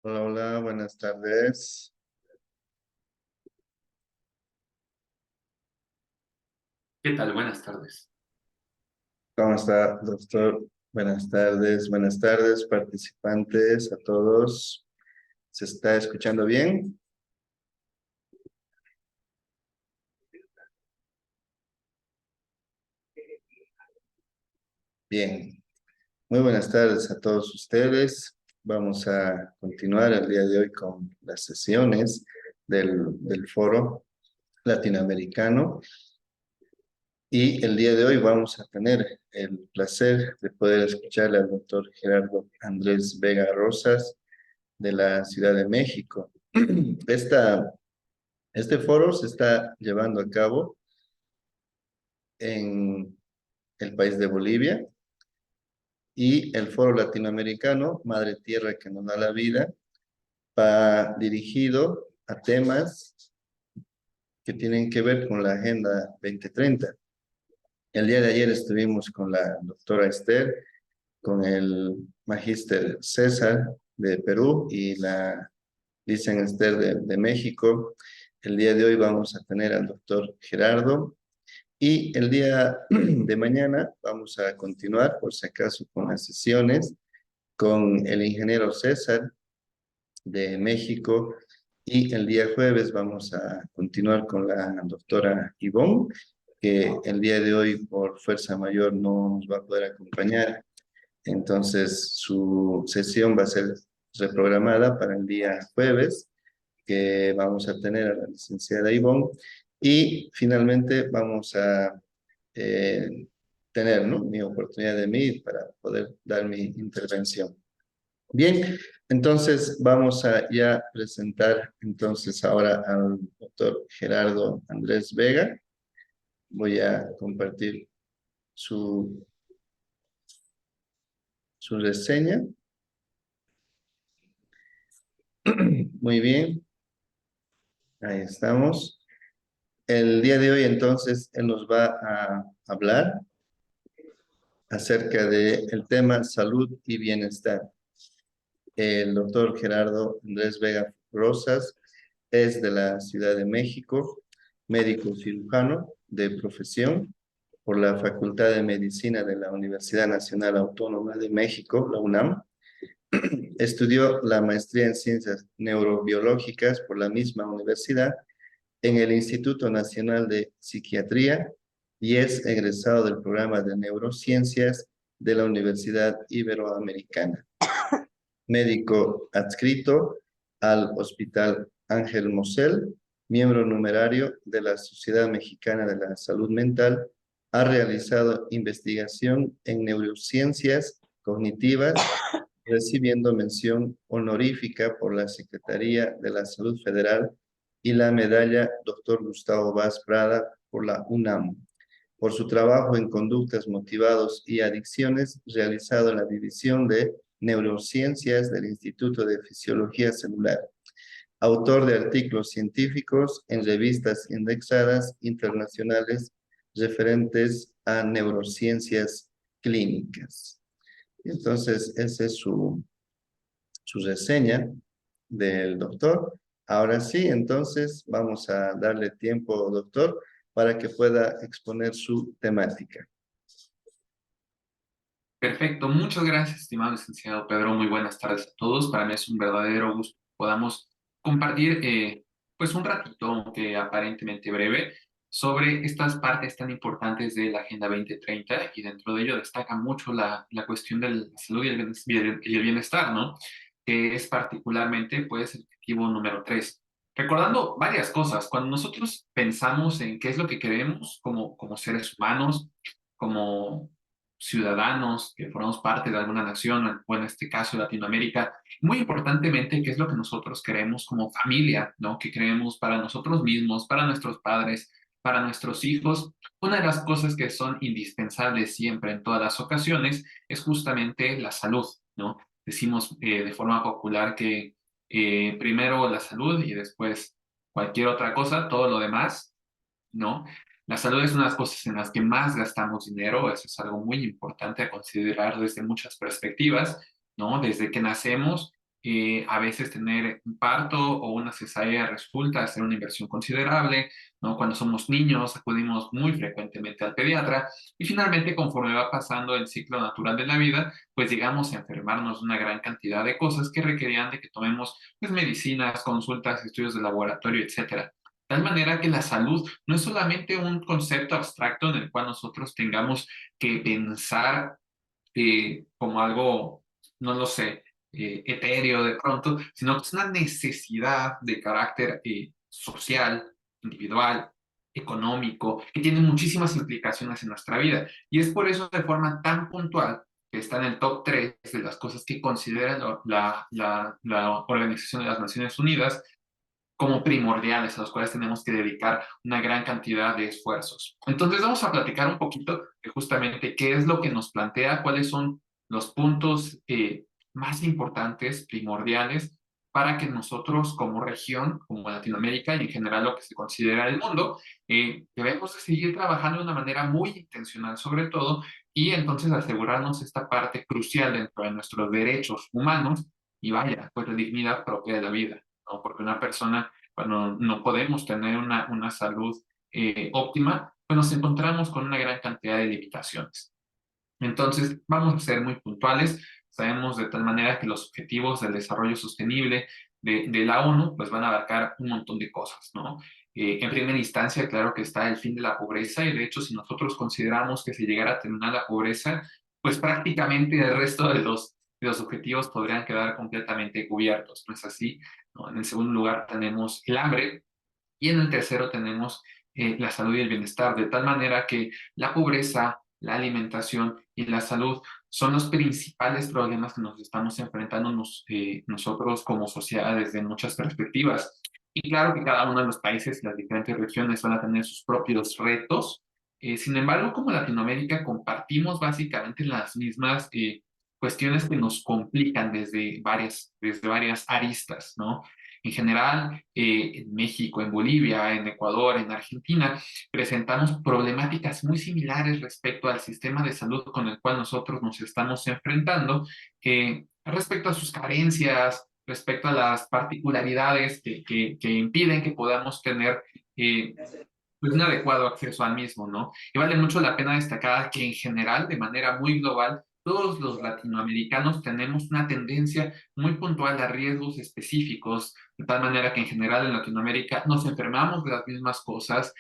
Hola, hola, buenas tardes. ¿Qué tal? Buenas tardes. ¿Cómo está, doctor? Buenas tardes, participantes, a todos. ¿Se está escuchando bien? Bien. Muy buenas tardes a todos ustedes. Vamos a continuar el día de hoy con las sesiones del Foro Latinoamericano. Y el día de hoy vamos a tener el placer de poder escuchar al doctor Gerardo Andrés Vega Rosas de la Ciudad de México. Esta, este foro se está llevando a cabo en el país de Bolivia y el foro latinoamericano, Madre Tierra que nos da la vida, va dirigido a temas que tienen que ver con la Agenda 2030. El día de ayer estuvimos con la doctora Esther, con el magíster César de Perú y la Dicen Esther de México. El día de hoy vamos a tener al doctor Gerardo y el día de mañana vamos a continuar, por si acaso, con las sesiones con el ingeniero César de México y el día jueves vamos a continuar con la doctora Ivonne, que el día de hoy por fuerza mayor no nos va a poder acompañar. Entonces su sesión va a ser reprogramada para el día jueves que vamos a tener a la licenciada Ivonne y finalmente vamos a eh, tener, ¿no?, mi oportunidad de mí para poder dar mi intervención. Bien, entonces vamos a ya presentar entonces ahora al doctor Gerardo Andrés Vega. Voy a compartir su, su reseña. Muy bien, ahí estamos. El día de hoy entonces él nos va a hablar acerca del tema salud y bienestar. El doctor Gerardo Andrés Vega Rosas es de la Ciudad de México, médico cirujano de profesión por la Facultad de Medicina de la Universidad Nacional Autónoma de México, la UNAM. Estudió la maestría en ciencias neurobiológicas por la misma universidad en el Instituto Nacional de Psiquiatría y es egresado del programa de neurociencias de la Universidad Iberoamericana. Médico adscrito al Hospital Ángel Mosel, miembro numerario de la Sociedad Mexicana de la Salud Mental, ha realizado investigación en neurociencias cognitivas, recibiendo mención honorífica por la Secretaría de la Salud Federal y la medalla Dr. Gustavo Vaz Prada por la UNAM, por su trabajo en conductas motivados y adicciones realizado en la División de Neurociencias del Instituto de Fisiología Celular. Autor de artículos científicos en revistas indexadas internacionales referentes a neurociencias clínicas. Entonces, esa es su reseña del doctor. Ahora sí, entonces vamos a darle tiempo, doctor, para que pueda exponer su temática. Perfecto, muchas gracias, estimado licenciado Pedro. Muy buenas tardes a todos. Para mí es un verdadero gusto que podamos compartir pues un ratito, aunque aparentemente breve, sobre estas partes tan importantes de la Agenda 2030 y dentro de ello destaca mucho la cuestión de la salud y el bienestar, ¿no? Que es particularmente pues el objetivo número 3. Recordando varias cosas, cuando nosotros pensamos en qué es lo que queremos como seres humanos, como ciudadanos que formamos parte de alguna nación, o en este caso Latinoamérica, muy importantemente, qué es lo que nosotros queremos como familia, ¿no? Que queremos para nosotros mismos, para nuestros padres, para nuestros hijos. Una de las cosas que son indispensables siempre en todas las ocasiones es justamente la salud, ¿no? Decimos de forma popular que primero la salud y después cualquier otra cosa, todo lo demás, ¿no? La salud es una de las cosas en las que más gastamos dinero, eso es algo muy importante a considerar desde muchas perspectivas, ¿no? Desde que nacemos, A veces tener un parto o una cesárea resulta ser una inversión considerable, ¿no? Cuando somos niños acudimos muy frecuentemente al pediatra y finalmente conforme va pasando el ciclo natural de la vida, pues llegamos a enfermarnos de una gran cantidad de cosas que requerían de que tomemos pues, medicinas, consultas, estudios de laboratorio, etcétera. De tal manera que la salud no es solamente un concepto abstracto en el cual nosotros tengamos que pensar como algo, no lo sé, etéreo de pronto, sino que es una necesidad de carácter social, individual, económico, que tiene muchísimas implicaciones en nuestra vida. Y es por eso de forma tan puntual que está en el top 3 de las cosas que considera la Organización de las Naciones Unidas como primordiales, a los cuales tenemos que dedicar una gran cantidad de esfuerzos. Entonces vamos a platicar un poquito de justamente qué es lo que nos plantea, cuáles son los puntos más importantes, primordiales, para que nosotros como región, como Latinoamérica y en general lo que se considera el mundo, debemos de seguir trabajando de una manera muy intencional sobre todo y entonces asegurarnos esta parte crucial dentro de nuestros derechos humanos y vaya, pues la dignidad propia de la vida, ¿no? Porque una persona cuando no podemos tener una salud óptima, pues nos encontramos con una gran cantidad de limitaciones. Entonces, vamos a ser muy puntuales. Sabemos de tal manera que los objetivos del desarrollo sostenible de la ONU pues van a abarcar un montón de cosas, ¿no? En primera instancia, claro que está el fin de la pobreza y de hecho, si nosotros consideramos que se llegara a terminar la pobreza, pues prácticamente el resto de los objetivos podrían quedar completamente cubiertos, ¿no es así? ¿No? En el segundo lugar tenemos el hambre y en el tercero tenemos la salud y el bienestar, de tal manera que la pobreza, la alimentación y la salud son los principales problemas que nos estamos enfrentando nosotros como sociedad desde muchas perspectivas. Y claro que cada uno de los países y las diferentes regiones van a tener sus propios retos. Sin embargo, como Latinoamérica compartimos básicamente las mismas cuestiones que nos complican desde varias aristas, ¿no? En general, en México, en Bolivia, en Ecuador, en Argentina, presentamos problemáticas muy similares respecto al sistema de salud con el cual nosotros nos estamos enfrentando, respecto a sus carencias, respecto a las particularidades que impiden que podamos tener pues un adecuado acceso al mismo, ¿no? Y vale mucho la pena destacar que en general, de manera muy global, todos los latinoamericanos tenemos una tendencia muy puntual a riesgos específicos, de tal manera que en general en Latinoamérica nos enfermamos de las mismas cosas,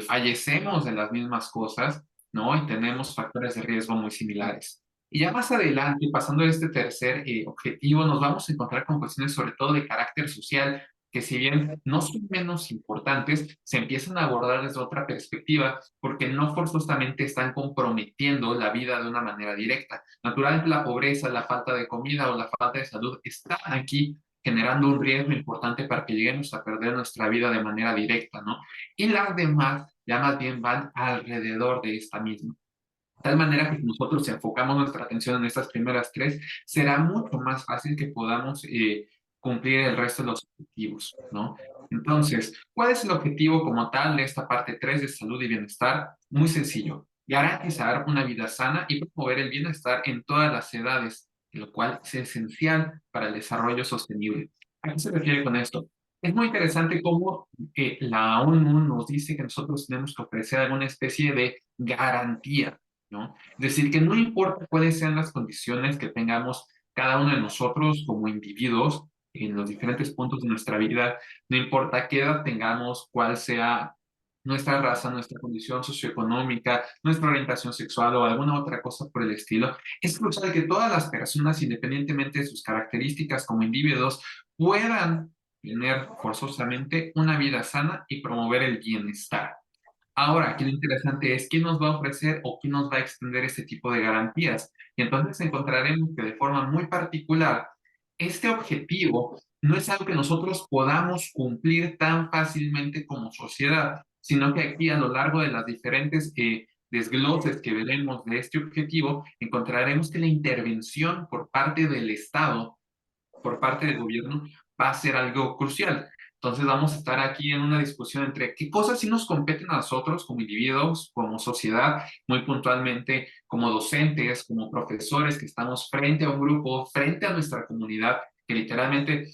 fallecemos de las mismas cosas, ¿no? Y tenemos factores de riesgo muy similares. Y ya más adelante, pasando a este tercer objetivo, nos vamos a encontrar con cuestiones sobre todo de carácter social, que si bien no son menos importantes, se empiezan a abordar desde otra perspectiva porque no forzosamente están comprometiendo la vida de una manera directa. Naturalmente la pobreza, la falta de comida o la falta de salud están aquí generando un riesgo importante para que lleguemos a perder nuestra vida de manera directa, ¿no? Y las demás ya más bien van alrededor de esta misma. De tal manera que si nosotros enfocamos nuestra atención en estas primeras tres, será mucho más fácil que podamos cumplir el resto de los objetivos, ¿no? Entonces, ¿cuál es el objetivo como tal de esta parte 3 de salud y bienestar? Muy sencillo, garantizar una vida sana y promover el bienestar en todas las edades, lo cual es esencial para el desarrollo sostenible. ¿A qué se refiere con esto? Es muy interesante cómo la ONU nos dice que nosotros tenemos que ofrecer alguna especie de garantía, ¿no? Es decir, que no importa cuáles sean las condiciones que tengamos cada uno de nosotros como individuos en los diferentes puntos de nuestra vida, no importa qué edad tengamos, cuál sea nuestra raza, nuestra condición socioeconómica, nuestra orientación sexual o alguna otra cosa por el estilo, es crucial que todas las personas, independientemente de sus características como individuos, puedan tener forzosamente una vida sana y promover el bienestar. Ahora, aquí lo interesante es quién nos va a ofrecer o quién nos va a extender este tipo de garantías. Y entonces encontraremos que de forma muy particular, este objetivo no es algo que nosotros podamos cumplir tan fácilmente como sociedad, sino que aquí a lo largo de las diferentes desgloses que veremos de este objetivo, encontraremos que la intervención por parte del Estado, por parte del gobierno, va a ser algo crucial. Entonces vamos a estar aquí en una discusión entre qué cosas sí nos competen a nosotros como individuos, como sociedad, muy puntualmente como docentes, como profesores que estamos frente a un grupo, frente a nuestra comunidad, que literalmente,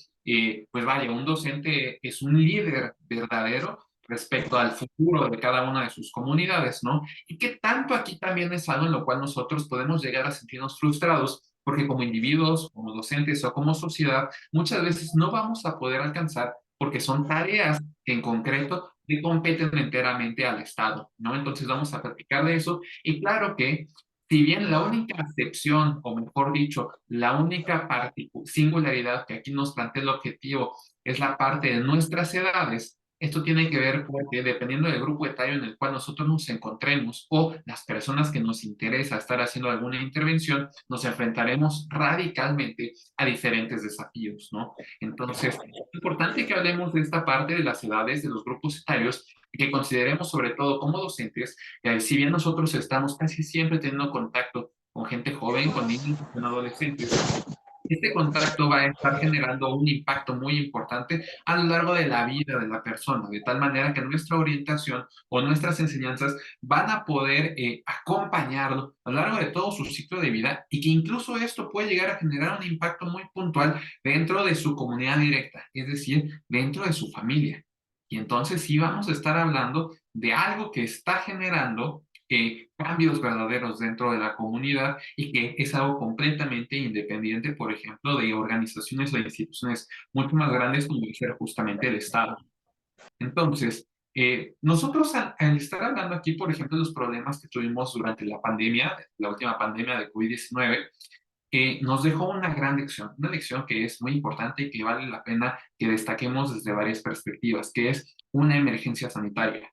pues vaya, un docente es un líder verdadero respecto al futuro de cada una de sus comunidades, ¿no? Y que tanto aquí también es algo en lo cual nosotros podemos llegar a sentirnos frustrados, porque como individuos, como docentes o como sociedad, muchas veces no vamos a poder alcanzar porque son tareas que en concreto le competen enteramente al Estado, ¿no? Entonces vamos a platicar de eso y claro que si bien la única excepción, o mejor dicho, la única singularidad que aquí nos plantea el objetivo es la parte de nuestras edades, esto tiene que ver porque dependiendo del grupo etario en el cual nosotros nos encontremos o las personas que nos interesa estar haciendo alguna intervención, nos enfrentaremos radicalmente a diferentes desafíos, ¿no? Entonces, es importante que hablemos de esta parte de las edades, de los grupos etarios, y que consideremos sobre todo como docentes, que si bien nosotros estamos casi siempre teniendo contacto con gente joven, con niños, con adolescentes, este contacto va a estar generando un impacto muy importante a lo largo de la vida de la persona, de tal manera que nuestra orientación o nuestras enseñanzas van a poder acompañarlo a lo largo de todo su ciclo de vida y que incluso esto puede llegar a generar un impacto muy puntual dentro de su comunidad directa, es decir, dentro de su familia. Y entonces sí vamos a estar hablando de algo que está generando cambios verdaderos dentro de la comunidad y que es algo completamente independiente, por ejemplo, de organizaciones o instituciones mucho más grandes como debe ser justamente el Estado. Entonces, nosotros al estar hablando aquí, por ejemplo, de los problemas que tuvimos durante la pandemia, la última pandemia de COVID-19, nos dejó una lección que es muy importante y que vale la pena que destaquemos desde varias perspectivas, que es una emergencia sanitaria.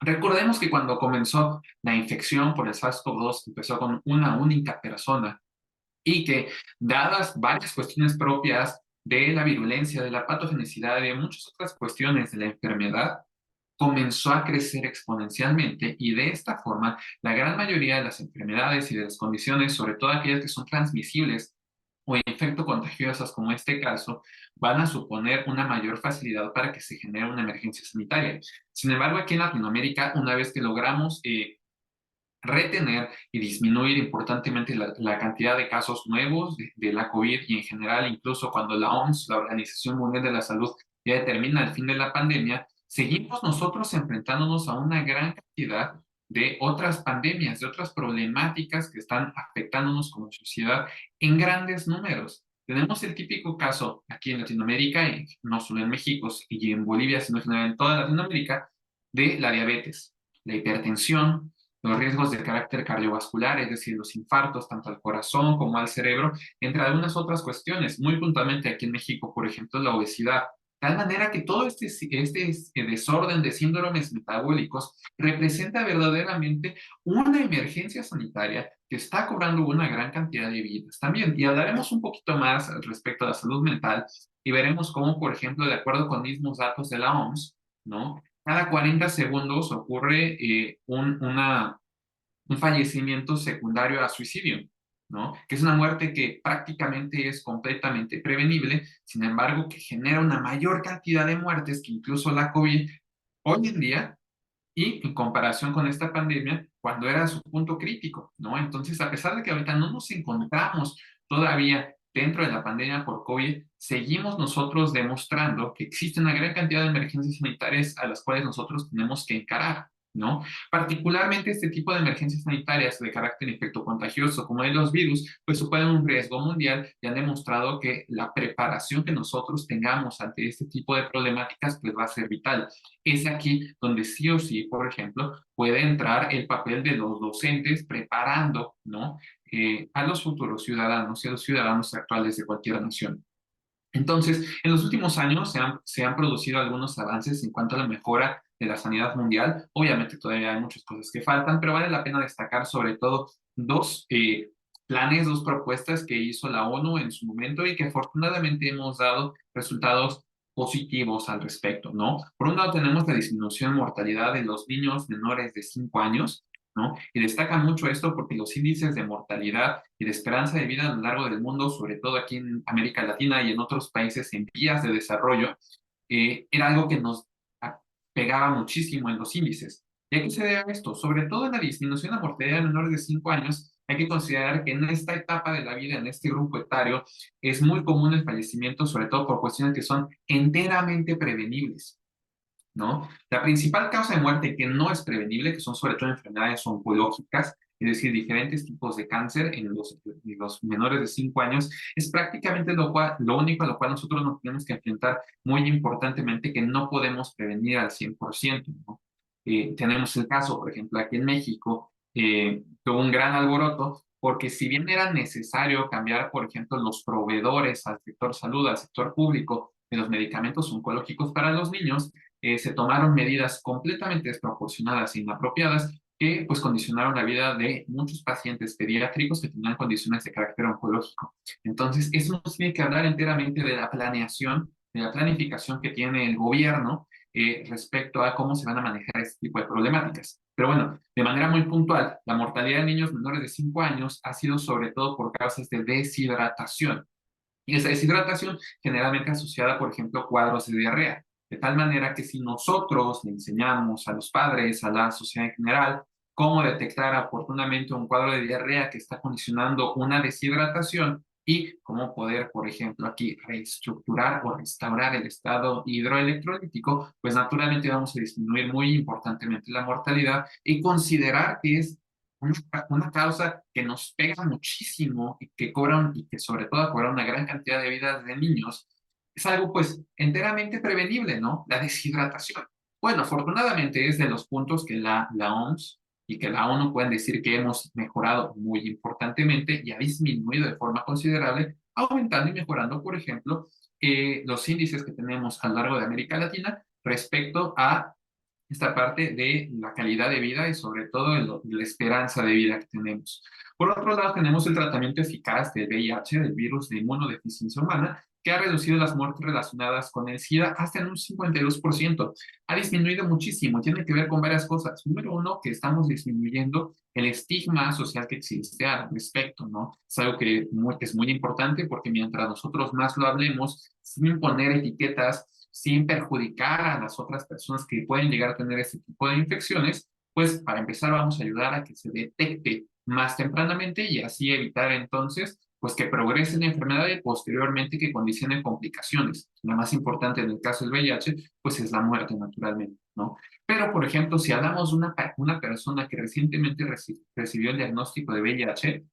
Recordemos que cuando comenzó la infección por el SARS-CoV-2, empezó con una única persona y que, dadas varias cuestiones propias de la virulencia, de la patogenicidad y de muchas otras cuestiones de la enfermedad, comenzó a crecer exponencialmente y de esta forma la gran mayoría de las enfermedades y de las condiciones, sobre todo aquellas que son transmisibles o infecto-contagiosas como este caso, van a suponer una mayor facilidad para que se genere una emergencia sanitaria. Sin embargo, aquí en Latinoamérica, una vez que logramos retener y disminuir importantemente la cantidad de casos nuevos de la COVID y en general, incluso cuando la OMS, la Organización Mundial de la Salud, ya determina el fin de la pandemia, seguimos nosotros enfrentándonos a una gran cantidad de otras pandemias, de otras problemáticas que están afectándonos como sociedad en grandes números. Tenemos el típico caso aquí en Latinoamérica, no solo en México y en Bolivia, sino en general en toda Latinoamérica, de la diabetes, la hipertensión, los riesgos de carácter cardiovascular, es decir, los infartos tanto al corazón como al cerebro, entre algunas otras cuestiones. Muy puntualmente aquí en México, por ejemplo, la obesidad. De tal manera que todo este desorden de síndromes metabólicos representa verdaderamente una emergencia sanitaria que está cobrando una gran cantidad de vidas también. Y hablaremos un poquito más respecto a la salud mental y veremos cómo, por ejemplo, de acuerdo con mismos datos de la OMS, ¿no? Cada 40 segundos ocurre un fallecimiento secundario a suicidio, ¿no? Que es una muerte que prácticamente es completamente prevenible, sin embargo, que genera una mayor cantidad de muertes que incluso la COVID hoy en día y en comparación con esta pandemia, cuando era su punto crítico, ¿no? Entonces, a pesar de que ahorita no nos encontramos todavía dentro de la pandemia por COVID, seguimos nosotros demostrando que existe una gran cantidad de emergencias sanitarias a las cuales nosotros tenemos que encarar, ¿no? Particularmente este tipo de emergencias sanitarias de carácter infectocontagioso, como de los virus, pues suponen un riesgo mundial y han demostrado que la preparación que nosotros tengamos ante este tipo de problemáticas, pues va a ser vital. Es aquí donde sí o sí, por ejemplo, puede entrar el papel de los docentes preparando, ¿no? A los futuros ciudadanos y a los ciudadanos actuales de cualquier nación. Entonces, en los últimos años se han producido algunos avances en cuanto a la mejora de la sanidad mundial. Obviamente todavía hay muchas cosas que faltan, pero vale la pena destacar sobre todo dos planes, dos propuestas que hizo la ONU en su momento y que afortunadamente hemos dado resultados positivos al respecto, ¿no? Por un lado tenemos la disminución de mortalidad de los niños menores de 5 años, ¿no? Y destaca mucho esto porque los índices de mortalidad y de esperanza de vida a lo largo del mundo, sobre todo aquí en América Latina y en otros países en vías de desarrollo, era algo que nos pegaba muchísimo en los índices. ¿Y a qué se debe esto? Sobre todo en la disminución de la mortalidad de menores de 5 años, hay que considerar que en esta etapa de la vida, en este grupo etario, es muy común el fallecimiento, sobre todo por cuestiones que son enteramente prevenibles, ¿no? La principal causa de muerte que no es prevenible, que son sobre todo enfermedades oncológicas, es decir, diferentes tipos de cáncer en los menores de 5 años, es prácticamente lo único a lo cual nosotros nos tenemos que enfrentar muy importantemente, que no podemos prevenir al 100%, ¿no? Tenemos el caso, por ejemplo, aquí en México, tuvo un gran alboroto, porque si bien era necesario cambiar, por ejemplo, los proveedores al sector salud, al sector público, de los medicamentos oncológicos para los niños, se tomaron medidas completamente desproporcionadas e inapropiadas que pues condicionaron la vida de muchos pacientes pediátricos que tenían condiciones de carácter oncológico. Entonces, eso nos tiene que hablar enteramente de la planeación, de la planificación que tiene el gobierno respecto a cómo se van a manejar este tipo de problemáticas. Pero bueno, de manera muy puntual, la mortalidad de niños menores de 5 años ha sido sobre todo por causas de deshidratación. Y esa deshidratación generalmente asociada, por ejemplo, a cuadros de diarrea. De tal manera que si nosotros le enseñamos a los padres, a la sociedad en general, cómo detectar oportunamente un cuadro de diarrea que está condicionando una deshidratación y cómo poder, por ejemplo, aquí reestructurar o restaurar el estado hidroelectrolítico, pues naturalmente vamos a disminuir muy importantemente la mortalidad y considerar que es una causa que nos pega muchísimo y que cobran, y que sobre todo cobra una gran cantidad de vidas de niños, es algo pues enteramente prevenible, ¿no? La deshidratación. Bueno, afortunadamente es de los puntos que la OMS y que la ONU pueden decir que hemos mejorado muy importantemente y ha disminuido de forma considerable, aumentando y mejorando, por ejemplo, los índices que tenemos a lo largo de América Latina respecto a esta parte de la calidad de vida y sobre todo de la esperanza de vida que tenemos. Por otro lado, tenemos el tratamiento eficaz del VIH, del virus de inmunodeficiencia humana, que ha reducido las muertes relacionadas con el SIDA hasta en un 52%. Ha disminuido muchísimo, tiene que ver con varias cosas. Número uno, que estamos disminuyendo el estigma social que existe al respecto, ¿no? Es algo que es muy importante porque mientras nosotros más lo hablemos, sin imponer etiquetas, sin perjudicar a las otras personas que pueden llegar a tener ese tipo de infecciones, pues para empezar vamos a ayudar a que se detecte más tempranamente y así evitar entonces pues que progrese la enfermedad y posteriormente que condicione complicaciones. La más importante en el caso del VIH, pues es la muerte naturalmente, ¿no? Pero, por ejemplo, si hablamos de una persona que recientemente recibió el diagnóstico de VIH,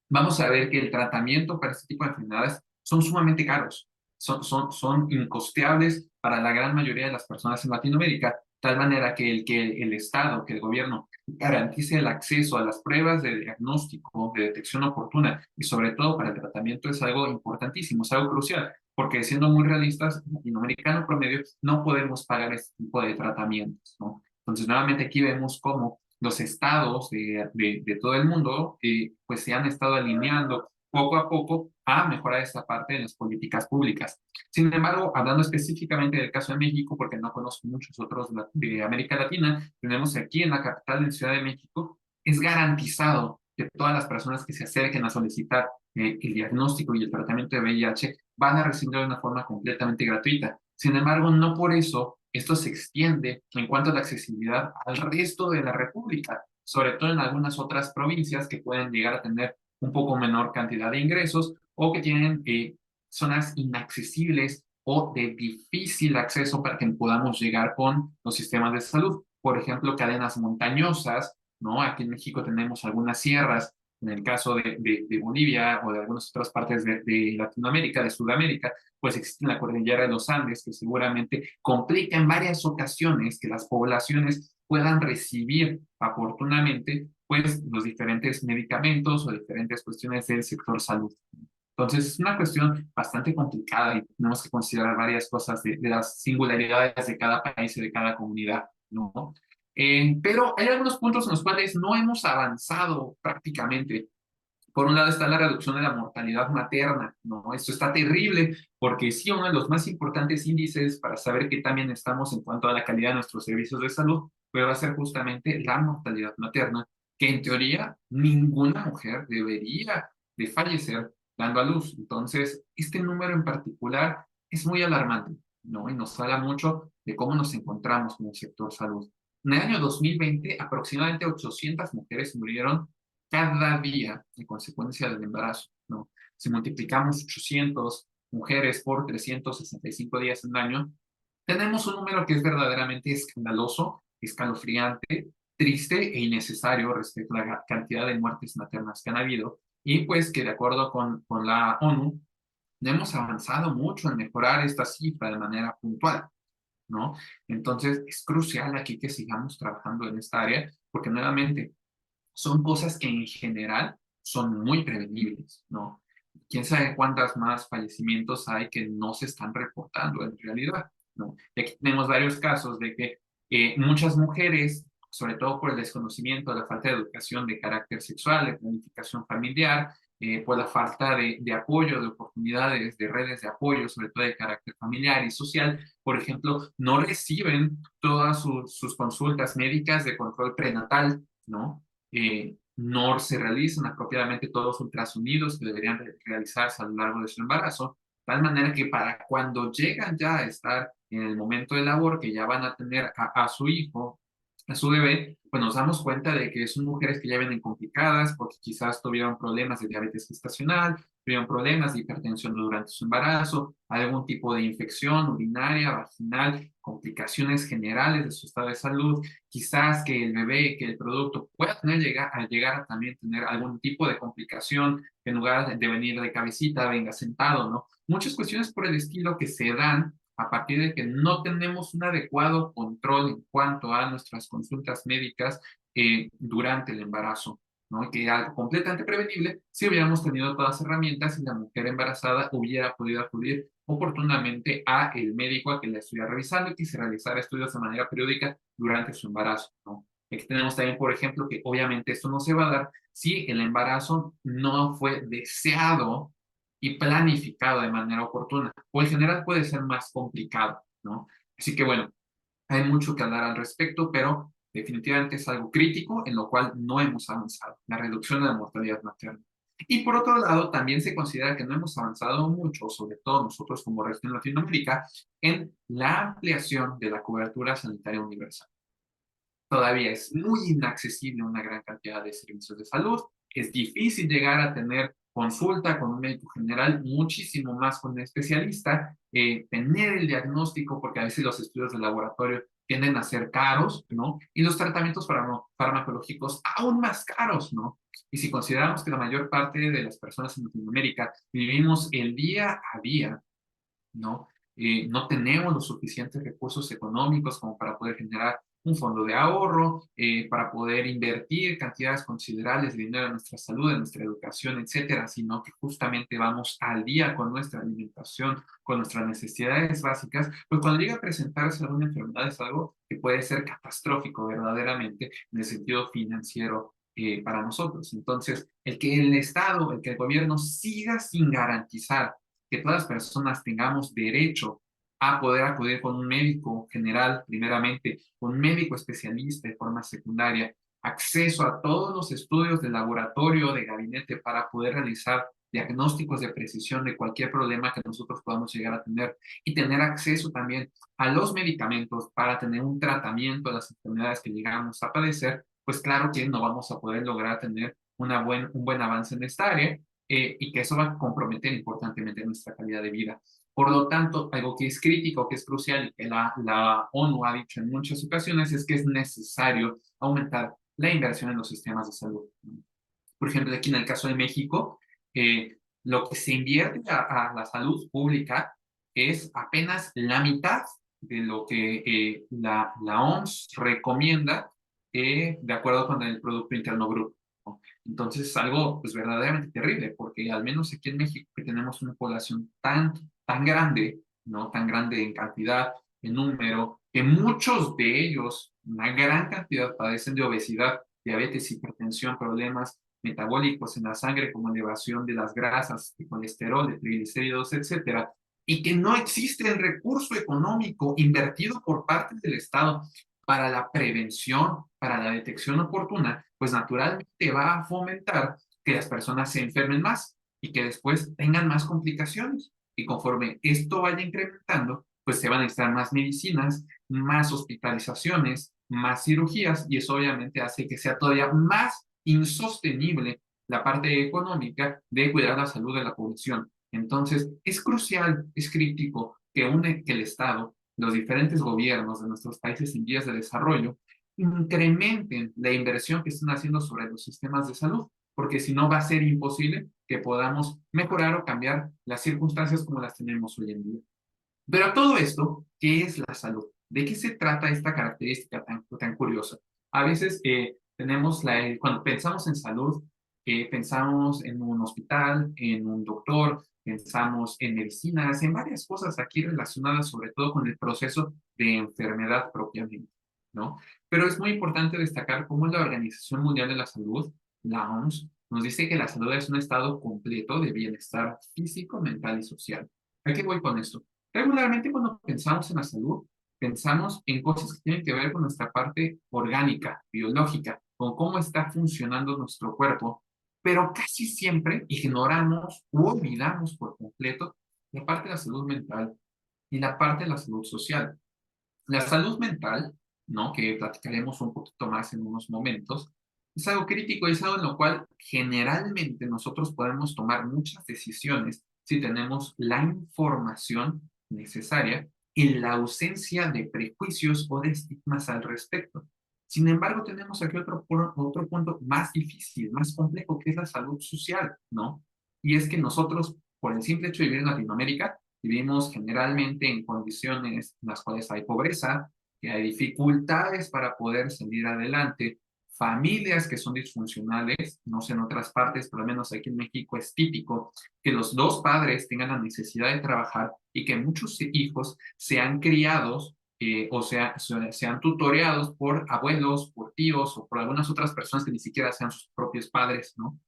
vamos a ver que el tratamiento para este tipo de enfermedades son sumamente caros, son incosteables para la gran mayoría de las personas en Latinoamérica, tal manera que el Estado, que el gobierno garantice el acceso a las pruebas de diagnóstico, de detección oportuna y sobre todo para el tratamiento es algo importantísimo, es algo crucial, porque siendo muy realistas, latinoamericano promedio, no podemos pagar este tipo de tratamientos, ¿no? Entonces, nuevamente aquí vemos cómo los estados de todo el mundo pues se han estado alineando poco a poco a mejorar esta parte de las políticas públicas. Sin embargo, hablando específicamente del caso de México, porque no conozco muchos otros de América Latina, tenemos aquí en la capital de Ciudad de México, es garantizado que todas las personas que se acerquen a solicitar el diagnóstico y el tratamiento de VIH van a recibirlo de una forma completamente gratuita. Sin embargo, no por eso esto se extiende en cuanto a la accesibilidad al resto de la República, sobre todo en algunas otras provincias que pueden llegar a tener un poco menor cantidad de ingresos o que tienen zonas inaccesibles o de difícil acceso para que podamos llegar con los sistemas de salud. Por ejemplo, cadenas montañosas, ¿no? Aquí en México tenemos algunas sierras, en el caso de Bolivia o de algunas otras partes de Latinoamérica, de Sudamérica, pues existe la cordillera de los Andes, que seguramente complica en varias ocasiones que las poblaciones puedan recibir oportunamente pues los diferentes medicamentos o diferentes cuestiones del sector salud. Entonces es una cuestión bastante complicada y tenemos que considerar varias cosas de las singularidades de cada país y de cada comunidad, ¿no? Pero hay algunos puntos en los cuales no hemos avanzado prácticamente. Por un lado está la reducción de la mortalidad materna, ¿no? Esto está terrible porque sí, uno de los más importantes índices para saber que también estamos en cuanto a la calidad de nuestros servicios de salud, pues va a ser justamente la mortalidad materna, que en teoría ninguna mujer debería de fallecer dando a luz. Entonces, este número en particular es muy alarmante, ¿no? Y nos habla mucho de cómo nos encontramos en el sector salud. En el año 2020, aproximadamente 800 mujeres murieron cada día en consecuencia del embarazo, ¿no? Si multiplicamos 800 mujeres por 365 días en un año, tenemos un número que es verdaderamente escandaloso, escalofriante, triste e innecesario respecto a la cantidad de muertes maternas que han habido, y pues que de acuerdo con la ONU, hemos avanzado mucho en mejorar esta cifra de manera puntual, ¿no? Entonces, es crucial aquí que sigamos trabajando en esta área, porque nuevamente son cosas que en general son muy prevenibles, ¿no? Quién sabe cuántas más fallecimientos hay que no se están reportando en realidad, ¿no? Y aquí tenemos varios casos de que muchas mujeres, sobre todo por el desconocimiento, la falta de educación de carácter sexual, de planificación familiar, por la falta de apoyo, de oportunidades, de redes de apoyo, sobre todo de carácter familiar y social, por ejemplo, no reciben todas sus consultas médicas de control prenatal, ¿no? No se realizan apropiadamente todos los ultrasonidos que deberían realizarse a lo largo de su embarazo, de tal manera que para cuando llegan ya a estar en el momento de labor, que ya van a tener a su hijo, a su bebé, pues nos damos cuenta de que son mujeres que ya vienen complicadas porque quizás tuvieron problemas de diabetes gestacional, tuvieron problemas de hipertensión durante su embarazo, algún tipo de infección urinaria, vaginal, complicaciones generales de su estado de salud, quizás que el bebé, que el producto pueda tener, llegar a también tener algún tipo de complicación, que en lugar de venir de cabecita, venga sentado, ¿no? Muchas cuestiones por el estilo que se dan a partir de que no tenemos un adecuado control en cuanto a nuestras consultas médicas durante el embarazo, ¿no? Que algo completamente prevenible si hubiéramos tenido todas las herramientas y la mujer embarazada hubiera podido acudir oportunamente a el médico a que la estuviera revisando y que se realizara estudios de manera periódica durante su embarazo, ¿no? Aquí tenemos también, por ejemplo, que obviamente esto no se va a dar si el embarazo no fue deseado y planificado de manera oportuna, o en general puede ser más complicado, ¿no? Así que bueno, hay mucho que hablar al respecto, pero definitivamente es algo crítico en lo cual no hemos avanzado, la reducción de la mortalidad materna. Y por otro lado, también se considera que no hemos avanzado mucho, sobre todo nosotros como región Latinoamérica, en la ampliación de la cobertura sanitaria universal. Todavía es muy inaccesible una gran cantidad de servicios de salud, es difícil llegar a tener consulta con un médico general, muchísimo más con un especialista, tener el diagnóstico, porque a veces los estudios de laboratorio tienden a ser caros, ¿no? Y los tratamientos farmacológicos aún más caros, ¿no? Y si consideramos que la mayor parte de las personas en Latinoamérica vivimos el día a día, ¿no? No tenemos los suficientes recursos económicos como para poder generar un fondo de ahorro, para poder invertir cantidades considerables de dinero en nuestra salud, en nuestra educación, etcétera, sino que justamente vamos al día con nuestra alimentación, con nuestras necesidades básicas, pues cuando llega a presentarse alguna enfermedad es algo que puede ser catastrófico verdaderamente en el sentido financiero para nosotros. Entonces, el que el Estado, el que el gobierno siga sin garantizar que todas las personas tengamos derecho a poder acudir con un médico general, primeramente, con un médico especialista de forma secundaria, acceso a todos los estudios de laboratorio, de gabinete, para poder realizar diagnósticos de precisión de cualquier problema que nosotros podamos llegar a tener y tener acceso también a los medicamentos para tener un tratamiento de las enfermedades que llegamos a padecer, pues claro que no vamos a poder lograr tener un buen avance en esta área y que eso va a comprometer importantemente nuestra calidad de vida. Por lo tanto, algo que es crítico, que es crucial y que la ONU ha dicho en muchas ocasiones es que es necesario aumentar la inversión en los sistemas de salud. Por ejemplo, aquí en el caso de México, lo que se invierte a la salud pública es apenas la mitad de lo que la OMS recomienda de acuerdo con el Producto Interno Bruto, ¿no? Entonces es algo pues, verdaderamente terrible, porque al menos aquí en México que tenemos una población tan grande, ¿no? Tan grande en cantidad, en número, que muchos de ellos, una gran cantidad, padecen de obesidad, diabetes, hipertensión, problemas metabólicos en la sangre como elevación de las grasas, de colesterol, de triglicéridos, etcétera, y que no existe el recurso económico invertido por parte del Estado para la prevención, para la detección oportuna, pues naturalmente va a fomentar que las personas se enfermen más y que después tengan más complicaciones. Y conforme esto vaya incrementando, pues se van a necesitar más medicinas, más hospitalizaciones, más cirugías, y eso obviamente hace que sea todavía más insostenible la parte económica de cuidar la salud de la población. Entonces, es crucial, es crítico que el Estado, los diferentes gobiernos de nuestros países en vías de desarrollo, incrementen la inversión que están haciendo sobre los sistemas de salud, porque si no va a ser imposible que podamos mejorar o cambiar las circunstancias como las tenemos hoy en día. Pero todo esto, ¿qué es la salud? ¿De qué se trata esta característica tan curiosa? A veces cuando pensamos en salud, pensamos en un hospital, en un doctor, pensamos en medicinas, en varias cosas aquí relacionadas sobre todo con el proceso de enfermedad propiamente, ¿no? Pero es muy importante destacar cómo la Organización Mundial de la Salud, la OMS, nos dice que la salud es un estado completo de bienestar físico, mental y social. ¿A qué voy con esto? Regularmente cuando pensamos en la salud, pensamos en cosas que tienen que ver con nuestra parte orgánica, biológica, con cómo está funcionando nuestro cuerpo, pero casi siempre ignoramos u olvidamos por completo la parte de la salud mental y la parte de la salud social. La salud mental, ¿no? Que platicaremos un poquito más en unos momentos, es algo crítico, es algo en lo cual generalmente nosotros podemos tomar muchas decisiones si tenemos la información necesaria y la ausencia de prejuicios o de estigmas al respecto. Sin embargo, tenemos aquí otro punto más difícil, más complejo, que es la salud social, ¿no? Y es que nosotros, por el simple hecho de vivir en Latinoamérica, vivimos generalmente en condiciones en las cuales hay pobreza, que hay dificultades para poder salir adelante, familias que son disfuncionales, no sé en otras partes, pero al menos aquí en México es típico que los dos padres tengan la necesidad de trabajar y que muchos hijos sean criados sean tutoreados por abuelos, por tíos o por algunas otras personas que ni siquiera sean sus propios padres, ¿no?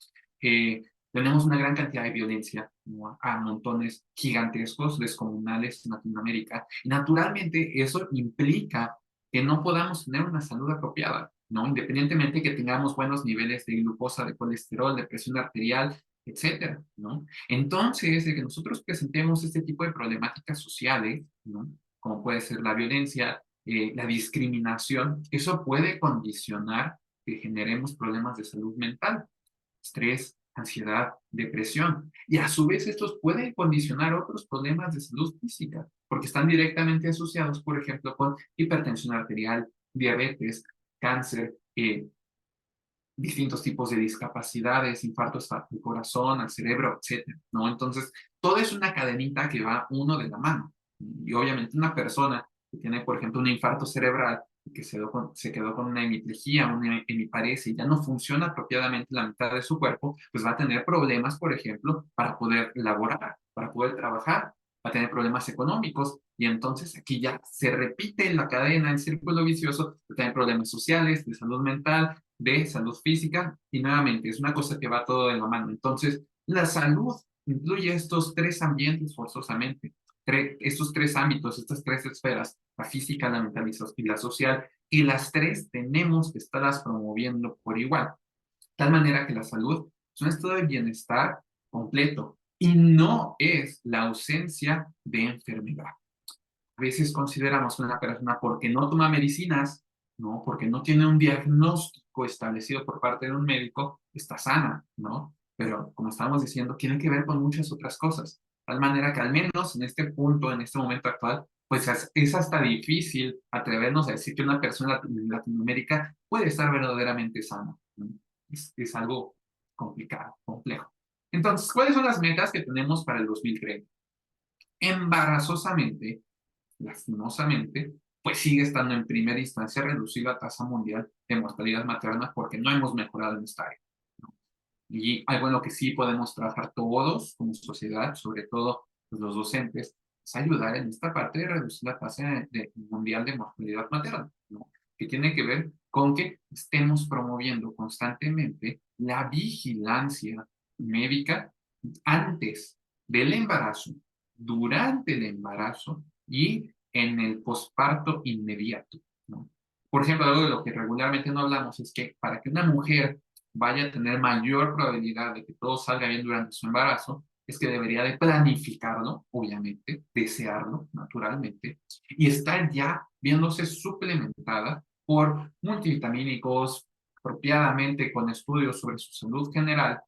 Eh, Tenemos una gran cantidad de violencia, ¿no? A montones gigantescos, descomunales en Latinoamérica. Y naturalmente eso implica que no podamos tener una salud apropiada, ¿no? Independientemente que tengamos buenos niveles de glucosa, de colesterol, de presión arterial, etcétera, ¿no? Entonces, de que nosotros presentemos este tipo de problemáticas sociales, ¿no? Como puede ser la violencia, la discriminación, eso puede condicionar que generemos problemas de salud mental, estrés, ansiedad, depresión. Y a su vez estos pueden condicionar otros problemas de salud física, porque están directamente asociados, por ejemplo, con hipertensión arterial, diabetes, cáncer, distintos tipos de discapacidades, infartos al corazón, al cerebro, etcétera, ¿no? Entonces, todo es una cadenita que va uno de la mano. Y obviamente una persona que tiene, por ejemplo, un infarto cerebral y que se quedó con una hemiplegia, una hemiparesia y ya no funciona apropiadamente la mitad de su cuerpo, pues va a tener problemas, por ejemplo, para poder laborar, para poder trabajar, va a tener problemas económicos y entonces aquí ya se repite la cadena, el círculo vicioso, va a tener problemas sociales, de salud mental, de salud física y nuevamente es una cosa que va todo de la mano. Entonces, la salud incluye estos tres ambientes forzosamente, estos tres ámbitos, estas tres esferas, la física, la mental y la social, y las tres tenemos que estarlas promoviendo por igual. Tal manera que la salud es un estado de bienestar completo y no es la ausencia de enfermedad. A veces consideramos que una persona porque no toma medicinas, ¿no? Porque no tiene un diagnóstico establecido por parte de un médico, está sana, ¿no? Pero como estamos diciendo, tiene que ver con muchas otras cosas. De tal manera que al menos en este punto, en este momento actual, pues es hasta difícil atrevernos a decir que una persona en Latinoamérica puede estar verdaderamente sana, ¿no? Es algo complicado, complejo. Entonces, ¿cuáles son las metas que tenemos para el 2030? Embarazosamente, lastimosamente, pues sigue estando en primera instancia reducir la tasa mundial de mortalidad materna porque no hemos mejorado en esta área, ¿no? Y algo en lo que sí podemos trabajar todos como sociedad, sobre todo pues, los docentes, es ayudar en esta parte de reducir la tasa mundial de mortalidad materna, ¿no? Que tiene que ver con que estemos promoviendo constantemente la vigilancia médica antes del embarazo, durante el embarazo y en el posparto inmediato, ¿no? Por ejemplo, algo de lo que regularmente no hablamos es que para que una mujer vaya a tener mayor probabilidad de que todo salga bien durante su embarazo, es que debería de planificarlo, obviamente, desearlo, naturalmente, y estar ya viéndose suplementada por multivitamínicos, apropiadamente con estudios sobre su salud general,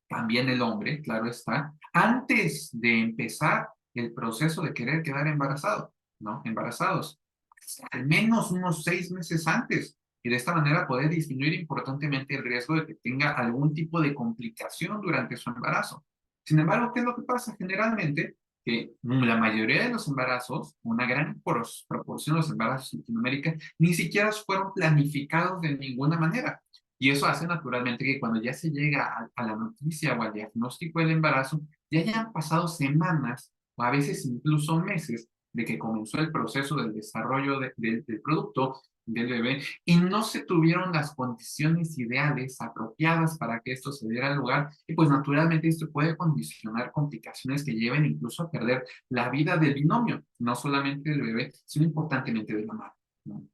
también el hombre, claro está, antes de empezar el proceso de querer quedar embarazado, ¿no? Embarazados, pues, al menos unos 6 meses antes, y de esta manera poder disminuir importantemente el riesgo de que tenga algún tipo de complicación durante su embarazo. Sin embargo, ¿qué es lo que pasa? Generalmente, que la mayoría de los embarazos, una gran proporción de los embarazos en Latinoamérica, ni siquiera fueron planificados de ninguna manera. Y eso hace naturalmente que cuando ya se llega a la noticia o al diagnóstico del embarazo, ya hayan pasado semanas o a veces incluso meses de que comenzó el proceso del desarrollo del producto del bebé y no se tuvieron las condiciones ideales, apropiadas para que esto se diera lugar. Y pues naturalmente esto puede condicionar complicaciones que lleven incluso a perder la vida del binomio, no solamente del bebé, sino importantemente de la madre, ¿no?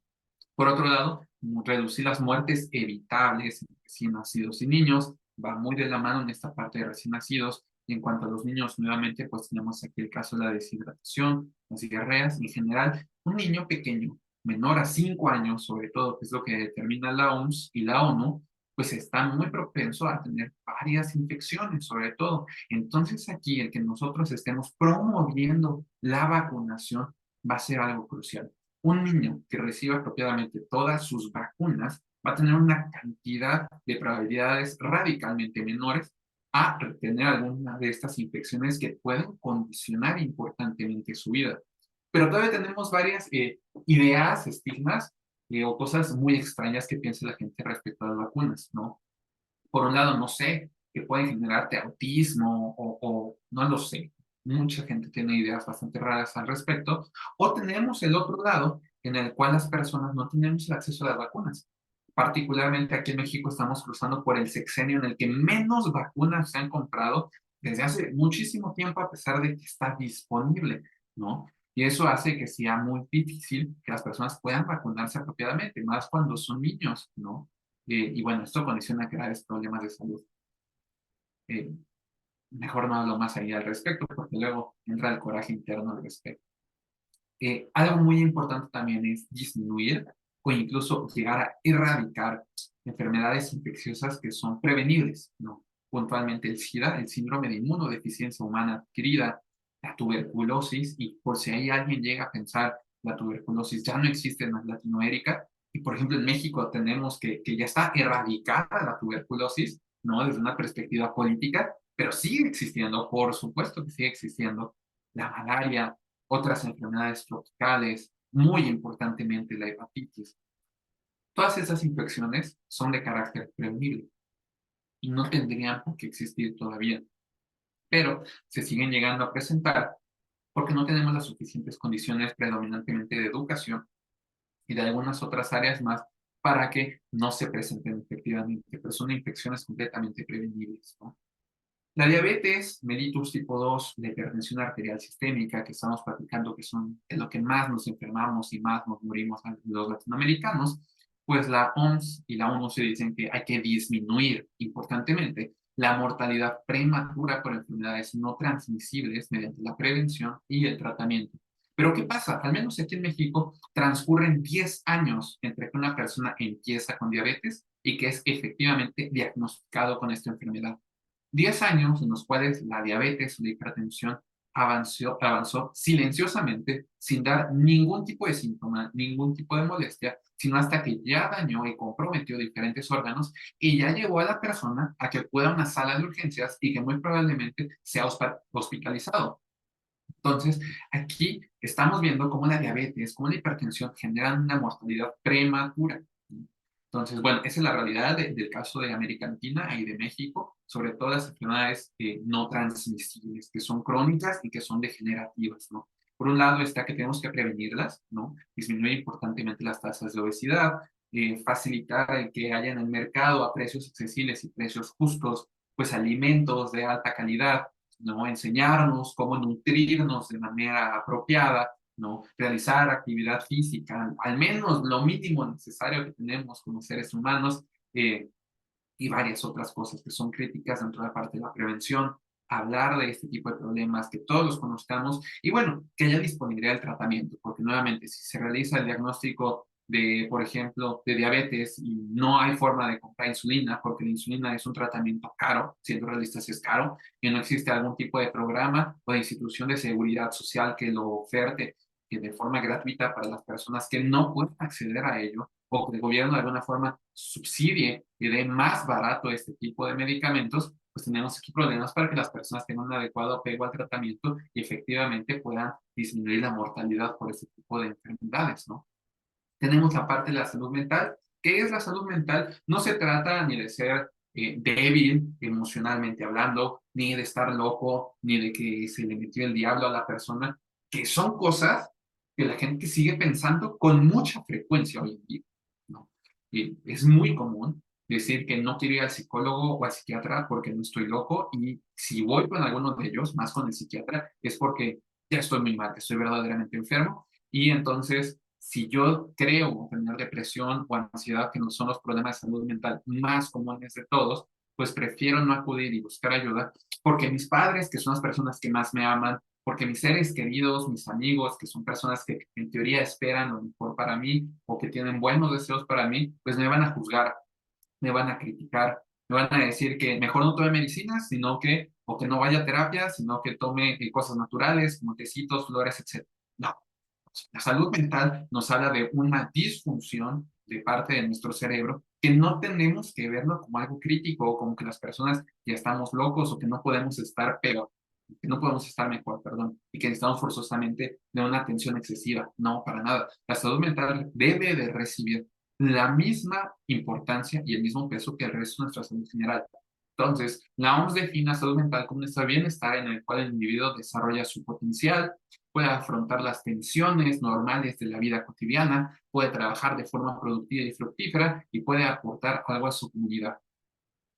Por otro lado, reducir las muertes evitables en recién nacidos y niños va muy de la mano en esta parte de recién nacidos. Y en cuanto a los niños, nuevamente, pues tenemos aquí el caso de la deshidratación, las diarreas. En general, un niño pequeño, menor a 5 años, sobre todo, que es lo que determina la OMS y la ONU, pues está muy propenso a tener varias infecciones, sobre todo. Entonces aquí el que nosotros estemos promoviendo la vacunación va a ser algo crucial. Un niño que reciba apropiadamente todas sus vacunas va a tener una cantidad de probabilidades radicalmente menores a tener alguna de estas infecciones que pueden condicionar importantemente su vida. Pero todavía tenemos varias ideas, estigmas o cosas muy extrañas que piensa la gente respecto a las vacunas, ¿no? Por un lado, no sé, que pueden generarte autismo o no lo sé. Mucha gente tiene ideas bastante raras al respecto. O tenemos el otro lado en el cual las personas no tenemos el acceso a las vacunas. Particularmente aquí en México estamos cruzando por el sexenio en el que menos vacunas se han comprado desde hace muchísimo tiempo a pesar de que está disponible, ¿no? Y eso hace que sea muy difícil que las personas puedan vacunarse apropiadamente, más cuando son niños, ¿no? Y bueno, esto condiciona graves problemas de salud. Eh, Mejor no hablo más ahí al respecto, porque luego entra el coraje interno al respecto. Algo muy importante también es disminuir o incluso llegar a erradicar enfermedades infecciosas que son prevenibles, ¿no? Puntualmente el SIDA, el síndrome de inmunodeficiencia humana adquirida, la tuberculosis, y por si ahí alguien llega a pensar, la tuberculosis ya no existe en Latinoamérica, y por ejemplo en México tenemos que ya está erradicada la tuberculosis, ¿no? Desde una perspectiva política, pero sigue existiendo, por supuesto que sigue existiendo la malaria, otras enfermedades tropicales, muy importantemente la hepatitis. Todas esas infecciones son de carácter prevenible y no tendrían por qué existir todavía, pero se siguen llegando a presentar porque no tenemos las suficientes condiciones predominantemente de educación y de algunas otras áreas más para que no se presenten efectivamente, pero son infecciones completamente prevenibles, ¿no? La diabetes mellitus tipo 2, la hipertensión arterial sistémica, que estamos platicando que son de lo que más nos enfermamos y más nos morimos a los latinoamericanos, pues la OMS y la ONU se dicen que hay que disminuir importantemente la mortalidad prematura por enfermedades no transmisibles mediante la prevención y el tratamiento. Pero ¿qué pasa? Al menos aquí en México transcurren 10 años entre que una persona empieza con diabetes y que es efectivamente diagnosticado con esta enfermedad. 10 años en los cuales la diabetes o la hipertensión avanzó silenciosamente, sin dar ningún tipo de síntoma, ningún tipo de molestia, sino hasta que ya dañó y comprometió diferentes órganos y ya llevó a la persona a que acuda a una sala de urgencias y que muy probablemente sea hospitalizado. Entonces, aquí estamos viendo cómo la diabetes, cómo la hipertensión generan una mortalidad prematura. Entonces, bueno, esa es la realidad del caso de América Latina y de México, sobre todo las enfermedades no transmisibles, que son crónicas y que son degenerativas, ¿no? Por un lado está que tenemos que prevenirlas, ¿no? Disminuir importantemente las tasas de obesidad, facilitar el que haya en el mercado a precios accesibles y precios justos, pues alimentos de alta calidad, ¿no? Enseñarnos cómo nutrirnos de manera apropiada, ¿no? Realizar actividad física, al menos lo mínimo necesario que tenemos como seres humanos, eh, y varias otras cosas que son críticas dentro de la parte de la prevención, hablar de este tipo de problemas, que todos los conozcamos y bueno, que haya disponibilidad del tratamiento, porque nuevamente, si se realiza el diagnóstico por ejemplo, de diabetes y no hay forma de comprar insulina porque la insulina es un tratamiento caro, siendo realistas es caro, y no existe algún tipo de programa o de institución de seguridad social que lo oferte que de forma gratuita para las personas que no pueden acceder a ello o que el gobierno de alguna forma subsidie y dé más barato este tipo de medicamentos, pues tenemos aquí problemas para que las personas tengan un adecuado apego al tratamiento y efectivamente puedan disminuir la mortalidad por este tipo de enfermedades, ¿no? Tenemos la parte de la salud mental. ¿Qué es la salud mental? No se trata ni de ser débil emocionalmente hablando, ni de estar loco, ni de que se le metió el diablo a la persona, que son cosas que la gente sigue pensando con mucha frecuencia hoy en día, ¿no? Y es muy común decir que no quiero ir al psicólogo o al psiquiatra porque no estoy loco y si voy con alguno de ellos, más con el psiquiatra, es porque ya estoy muy mal, estoy verdaderamente enfermo y entonces si yo creo tener depresión o ansiedad, que no son los problemas de salud mental más comunes de todos, pues prefiero no acudir y buscar ayuda, porque mis padres, que son las personas que más me aman, porque mis seres queridos, mis amigos, que son personas que en teoría esperan lo mejor para mí o que tienen buenos deseos para mí, pues me van a juzgar, me van a criticar, me van a decir que mejor no tome medicinas, sino que, o que no vaya a terapia, sino que tome cosas naturales, como tecitos, flores, etc. No, la salud mental nos habla de una disfunción de parte de nuestro cerebro que no tenemos que verlo como algo crítico o como que las personas ya estamos locos o que no podemos estar peor, que no podemos estar mejor, perdón, y que necesitamos forzosamente de una atención excesiva. No, para nada. La salud mental debe de recibir la misma importancia y el mismo peso que el resto de nuestra salud general. Entonces, la OMS define la salud mental como un estado de bienestar en el cual el individuo desarrolla su potencial, puede afrontar las tensiones normales de la vida cotidiana, puede trabajar de forma productiva y fructífera y puede aportar algo a su comunidad.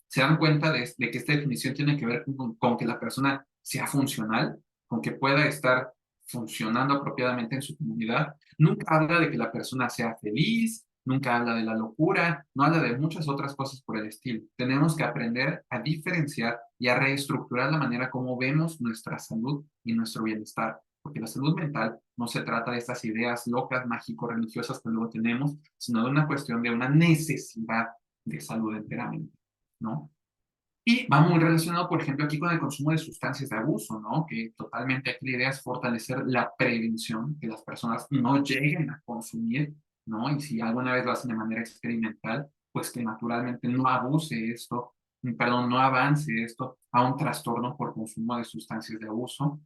Se dan cuenta de que esta definición tiene que ver con que la persona sea funcional, con que pueda estar funcionando apropiadamente en su comunidad. Nunca habla de que la persona sea feliz, nunca habla de la locura, no habla de muchas otras cosas por el estilo. Tenemos que aprender a diferenciar y a reestructurar la manera como vemos nuestra salud y nuestro bienestar. Porque la salud mental no se trata de estas ideas locas, mágico-religiosas que luego tenemos, sino de una cuestión de una necesidad de salud enteramente, ¿no? Y va muy relacionado, por ejemplo, aquí con el consumo de sustancias de abuso, ¿no? Que totalmente aquí la idea es fortalecer la prevención, que las personas no lleguen a consumir, ¿no? Y si alguna vez lo hacen de manera experimental, pues que naturalmente no abuse esto, perdón, no avance esto a un trastorno por consumo de sustancias de abuso.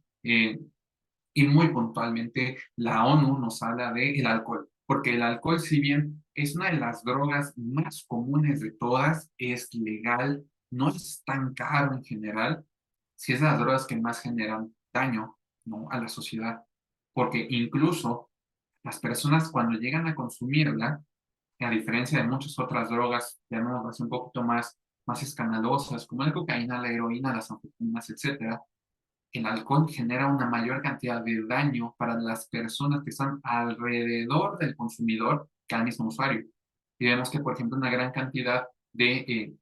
Y muy puntualmente la ONU nos habla del alcohol, porque el alcohol, si bien es una de las drogas más comunes de todas, es legal, no es tan caro en general, si es de las drogas que más generan daño, ¿no?, a la sociedad, porque incluso las personas cuando llegan a consumirla, a diferencia de muchas otras drogas, llamémoslas un poquito más escandalosas, como la cocaína, la heroína, las anfetaminas, etcétera, el alcohol genera una mayor cantidad de daño para las personas que están alrededor del consumidor que al mismo usuario. Y vemos que, por ejemplo, una gran cantidad de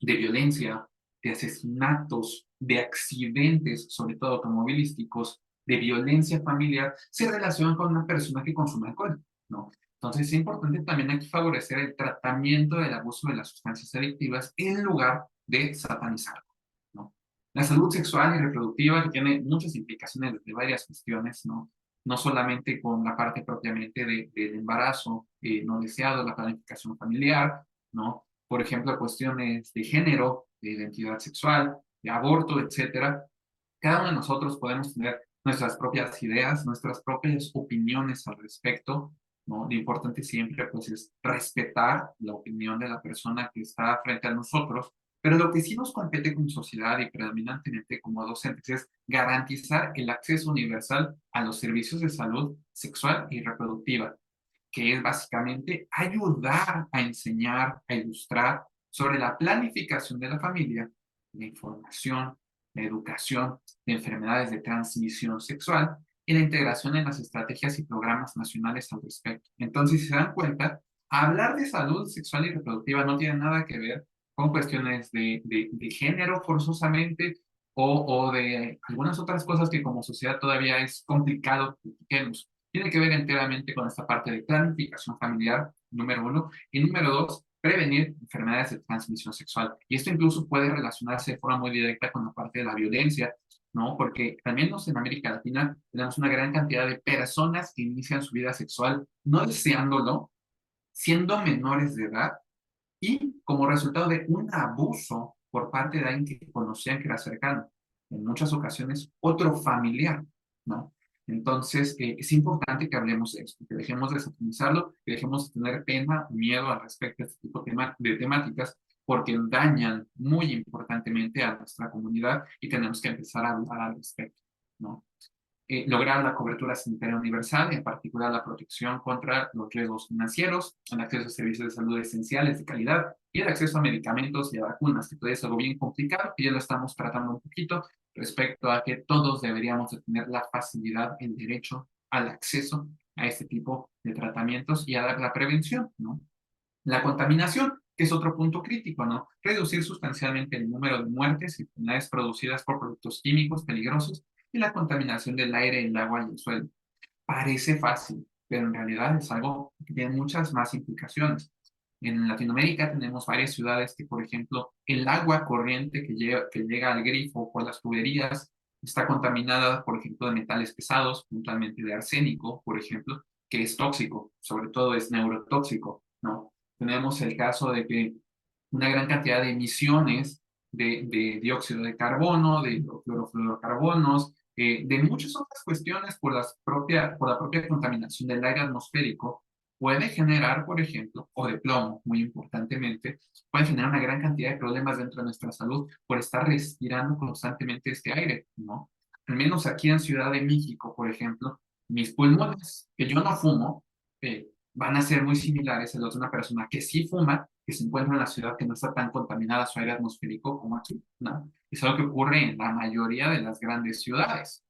violencia, de asesinatos, de accidentes, sobre todo automovilísticos, de violencia familiar, se relacionan con una persona que consume alcohol, ¿no? Entonces es importante también aquí favorecer el tratamiento del abuso de las sustancias adictivas en lugar de satanizarlo, ¿no? La salud sexual y reproductiva que tiene muchas implicaciones de varias cuestiones, ¿no? No solamente con la parte propiamente del embarazo no deseado, la planificación familiar, ¿no? Por ejemplo, cuestiones de género, de identidad sexual, de aborto, etcétera. Cada uno de nosotros podemos tener nuestras propias ideas, nuestras propias opiniones al respecto, ¿no? Lo importante siempre, pues, es respetar la opinión de la persona que está frente a nosotros, pero lo que sí nos compete como sociedad y predominantemente como docentes es garantizar el acceso universal a los servicios de salud sexual y reproductiva, que es básicamente ayudar a enseñar, a ilustrar sobre la planificación de la familia, la información, la educación de enfermedades de transmisión sexual y la integración en las estrategias y programas nacionales al respecto. Entonces, si se dan cuenta, hablar de salud sexual y reproductiva no tiene nada que ver con cuestiones de género forzosamente o de algunas otras cosas que como sociedad todavía es complicado que critiquemos. tiene que ver enteramente con esta parte de planificación familiar, número uno, y número dos, prevenir enfermedades de transmisión sexual. Y esto incluso puede relacionarse de forma muy directa con la parte de la violencia, ¿no? Porque al menos en América Latina tenemos una gran cantidad de personas que inician su vida sexual no deseándolo, siendo menores de edad y como resultado de un abuso por parte de alguien que conocían que era cercano, en muchas ocasiones otro familiar, ¿no? Entonces, es importante que hablemos de esto, que dejemos de satanizarlo, que dejemos de tener pena o miedo al respecto de este tipo de temáticas, porque dañan muy importantemente a nuestra comunidad y tenemos que empezar a hablar al respecto, ¿no? Lograr la cobertura sanitaria universal, en particular la protección contra los riesgos financieros, el acceso a servicios de salud esenciales de calidad y el acceso a medicamentos y a vacunas, que todavía es algo bien complicado, que ya lo estamos tratando un poquito respecto a que todos deberíamos de tener la facilidad, el derecho al acceso a este tipo de tratamientos y a dar la prevención, ¿no? La contaminación, que es otro punto crítico, ¿no? Reducir sustancialmente el número de muertes y enfermedades producidas por productos químicos peligrosos y la contaminación del aire, el agua y el suelo. Parece fácil, pero en realidad es algo que tiene muchas más implicaciones. En Latinoamérica tenemos varias ciudades que, por ejemplo, el agua corriente que llega al grifo por las tuberías está contaminada, por ejemplo, de metales pesados, puntualmente de arsénico, por ejemplo, que es tóxico, sobre todo es neurotóxico, ¿no? Tenemos el caso de que una gran cantidad de emisiones de dióxido de carbono, de clorofluorocarbonos, de muchas otras cuestiones por la propia contaminación del aire atmosférico, puede generar, por ejemplo, o de plomo, muy importantemente, puede generar una gran cantidad de problemas dentro de nuestra salud por estar respirando constantemente este aire, ¿no? Al menos aquí en Ciudad de México, por ejemplo, mis pulmones, que yo no fumo, van a ser muy similares a los de una persona que sí fuma, que se encuentra en la ciudad que no está tan contaminada su aire atmosférico como aquí, ¿no? Es algo que ocurre en la mayoría de las grandes ciudades.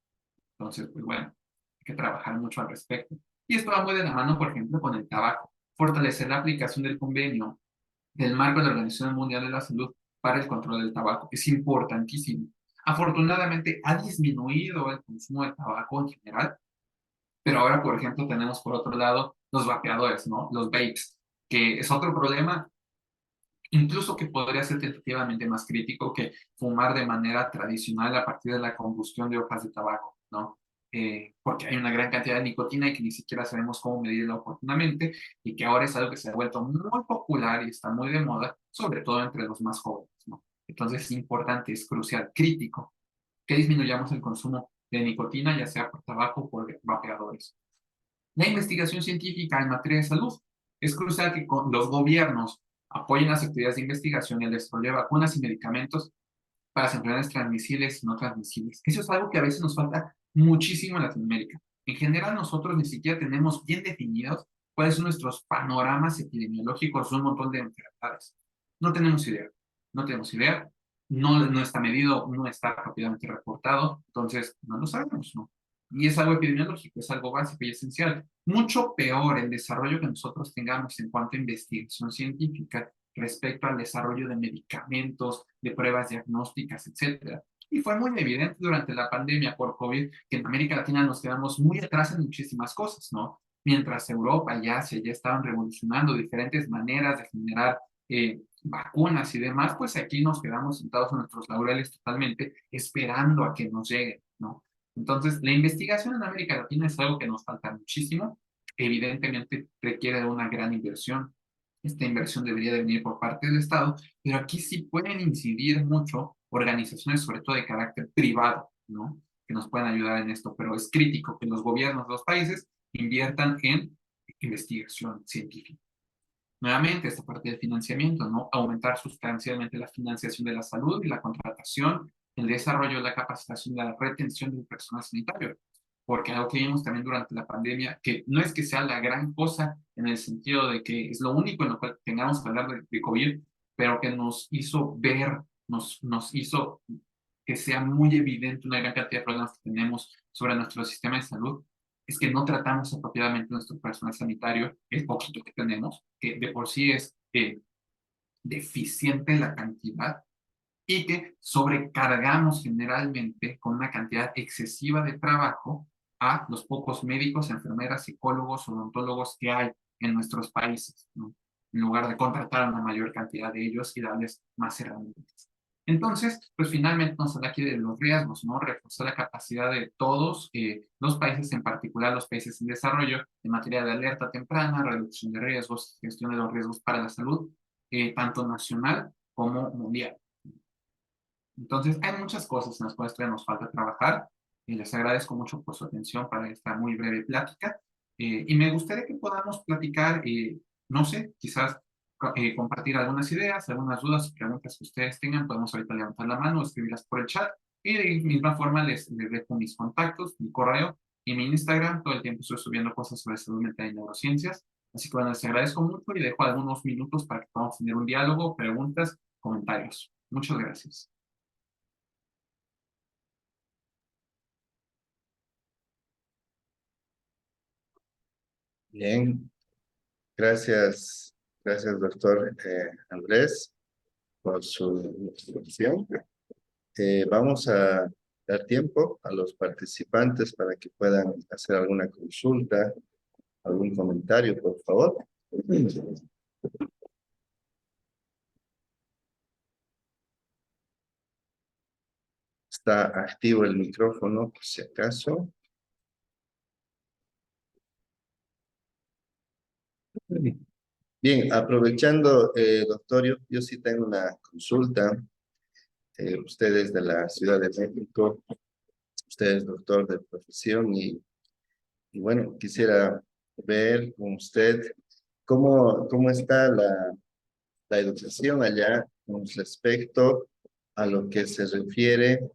Entonces, pues bueno, hay que trabajar mucho al respecto. Y esto va muy de la mano, por ejemplo, con el tabaco. Fortalecer la aplicación del convenio del marco de la Organización Mundial de la Salud para el control del tabaco es importantísimo. Afortunadamente ha disminuido el consumo de tabaco en general, pero ahora, por ejemplo, tenemos por otro lado los vapeadores, ¿no? Los vapes, que es otro problema, incluso que podría ser tentativamente más crítico que fumar de manera tradicional a partir de la combustión de hojas de tabaco, ¿no? Porque hay una gran cantidad de nicotina y que ni siquiera sabemos cómo medirla oportunamente y que ahora es algo que se ha vuelto muy popular y está muy de moda, sobre todo entre los más jóvenes, ¿no? Entonces es importante, es crucial, crítico, que disminuyamos el consumo de nicotina, ya sea por tabaco o por vapeadores. La investigación científica en materia de salud. Es crucial que los gobiernos apoyen las actividades de investigación y el desarrollo de vacunas y medicamentos para las enfermedades transmisibles y no transmisibles. Eso es algo que a veces nos falta muchísimo en Latinoamérica. En general, nosotros ni siquiera tenemos bien definidos cuáles son nuestros panoramas epidemiológicos de un montón de enfermedades. No tenemos idea. No tenemos idea. No está medido, no está rápidamente reportado. Entonces, no lo sabemos, ¿no? Y es algo epidemiológico, es algo básico y esencial. Mucho peor el desarrollo que nosotros tengamos en cuanto a investigación científica respecto al desarrollo de medicamentos, de pruebas diagnósticas, etcétera. Y fue muy evidente durante la pandemia por COVID que en América Latina nos quedamos muy atrás en muchísimas cosas, ¿no? Mientras Europa y Asia ya estaban revolucionando diferentes maneras de generar vacunas y demás, pues aquí nos quedamos sentados en nuestros laureles totalmente esperando a que nos lleguen, ¿no? Entonces, la investigación en América Latina es algo que nos falta muchísimo. Evidentemente requiere de una gran inversión. Esta inversión debería de venir por parte del Estado, pero aquí sí pueden incidir mucho organizaciones, sobre todo de carácter privado, ¿no? Que nos pueden ayudar en esto, pero es crítico que los gobiernos de los países inviertan en investigación científica. Nuevamente, esta parte del financiamiento, ¿no? Aumentar sustancialmente la financiación de la salud y la contratación, el desarrollo de la capacitación y la retención del personal sanitario. Porque algo que vimos también durante la pandemia, que no es que sea la gran cosa en el sentido de que es lo único en lo cual tengamos que hablar de COVID, pero que nos hizo ver, nos hizo que sea muy evidente una gran cantidad de problemas que tenemos sobre nuestro sistema de salud, es que no tratamos apropiadamente nuestro personal sanitario, el poquito que tenemos, que de por sí es deficiente la cantidad, y que sobrecargamos generalmente con una cantidad excesiva de trabajo a los pocos médicos, enfermeras, psicólogos, odontólogos que hay en nuestros países, ¿no? En lugar de contratar a una mayor cantidad de ellos y darles más herramientas. Entonces, pues finalmente nos habla aquí de los riesgos, ¿no? Reforzar la capacidad de todos los países, en particular los países en desarrollo, en materia de alerta temprana, reducción de riesgos, gestión de los riesgos para la salud, tanto nacional como mundial. Entonces, hay muchas cosas en las cuales todavía nos falta trabajar y les agradezco mucho por su atención para esta muy breve plática. Y me gustaría que podamos platicar, no sé, quizás compartir algunas ideas, algunas dudas, preguntas que ustedes tengan. Podemos ahorita levantar la mano o escribirlas por el chat. Y de misma forma les dejo mis contactos, mi correo y mi Instagram. Todo el tiempo estoy subiendo cosas sobre salud mental y neurociencias. Así que bueno, les agradezco mucho y dejo algunos minutos para que podamos tener un diálogo, preguntas, comentarios. Muchas gracias. Bien, gracias, gracias, doctor Andrés, por su introducción. Vamos a dar tiempo a los participantes para que puedan hacer alguna consulta, algún comentario, por favor. Está activo el micrófono, por si acaso. Bien, aprovechando, doctor, yo sí tengo una consulta. Usted es de la Ciudad de México, usted es doctor de profesión y bueno, quisiera ver con usted cómo está la educación allá con respecto a lo que se refiere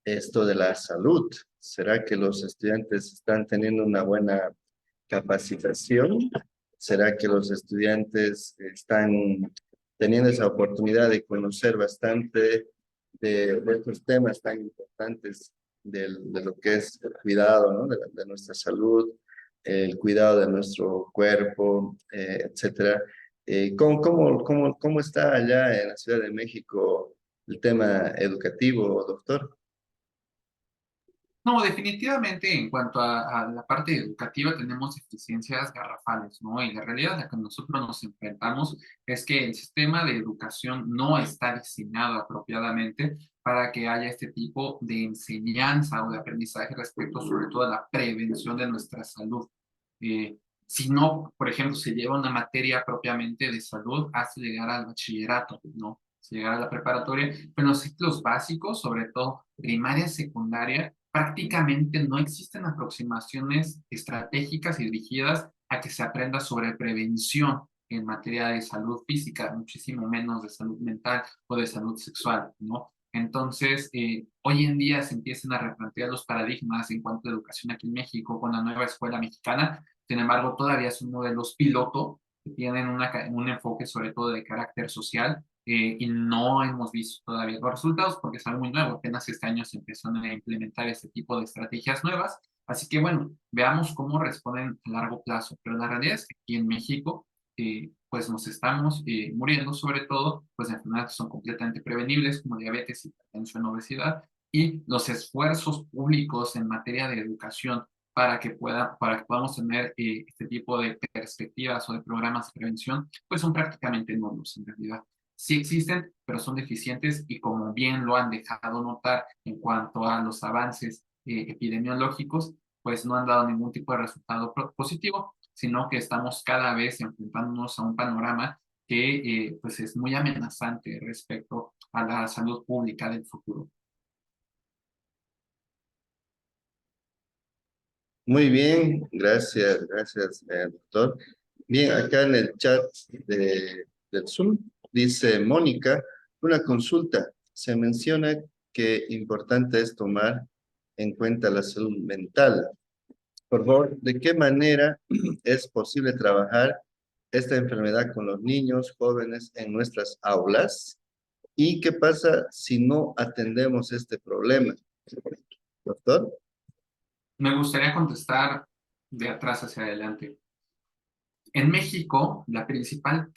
esto de la salud. ¿Será que los estudiantes están teniendo una buena capacitación? ¿Será que los estudiantes están teniendo esa oportunidad de conocer bastante de estos temas tan importantes de lo que es el cuidado, ¿no? De nuestra salud, el cuidado de nuestro cuerpo, etcétera? ¿Cómo está allá en la Ciudad de México el tema educativo, doctor? No, definitivamente en cuanto a la parte educativa tenemos deficiencias garrafales, ¿no? Y la realidad a la que nosotros nos enfrentamos es que el sistema de educación no está diseñado apropiadamente para que haya este tipo de enseñanza o de aprendizaje respecto sobre todo a la prevención de nuestra salud. Si no, por ejemplo, se lleva una materia propiamente de salud hasta llegar al bachillerato, ¿no? Hasta llegar a la preparatoria, pero en los ciclos básicos, sobre todo primaria y secundaria, prácticamente no existen aproximaciones estratégicas y dirigidas a que se aprenda sobre prevención en materia de salud física, muchísimo menos de salud mental o de salud sexual, ¿no? Entonces, hoy en día se empiezan a replantear los paradigmas en cuanto a educación aquí en México con la nueva escuela mexicana. Sin embargo, todavía son modelos piloto que tienen un enfoque sobre todo de carácter social y no hemos visto todavía los resultados porque es algo muy nuevo. Apenas este año se empezó a implementar este tipo de estrategias nuevas. Así que bueno, veamos cómo responden a largo plazo. Pero la realidad es que aquí en México, pues nos estamos muriendo sobre todo pues de enfermedades que son completamente prevenibles como diabetes, hipertensión, obesidad y los esfuerzos públicos en materia de educación para que podamos tener este tipo de perspectivas o de programas de prevención, pues son prácticamente nulos en realidad. Sí existen, pero son deficientes y como bien lo han dejado notar en cuanto a los avances epidemiológicos, pues no han dado ningún tipo de resultado positivo, sino que estamos cada vez enfrentándonos a un panorama que pues es muy amenazante respecto a la salud pública del futuro. Muy bien, gracias, doctor. Bien, acá en el chat del Zoom dice Mónica, una consulta. Se menciona que importante es tomar en cuenta la salud mental. Por favor, ¿de qué manera es posible trabajar esta enfermedad con los niños, jóvenes en nuestras aulas? ¿Y qué pasa si no atendemos este problema? Doctor. Me gustaría contestar de atrás hacia adelante. En México, las principales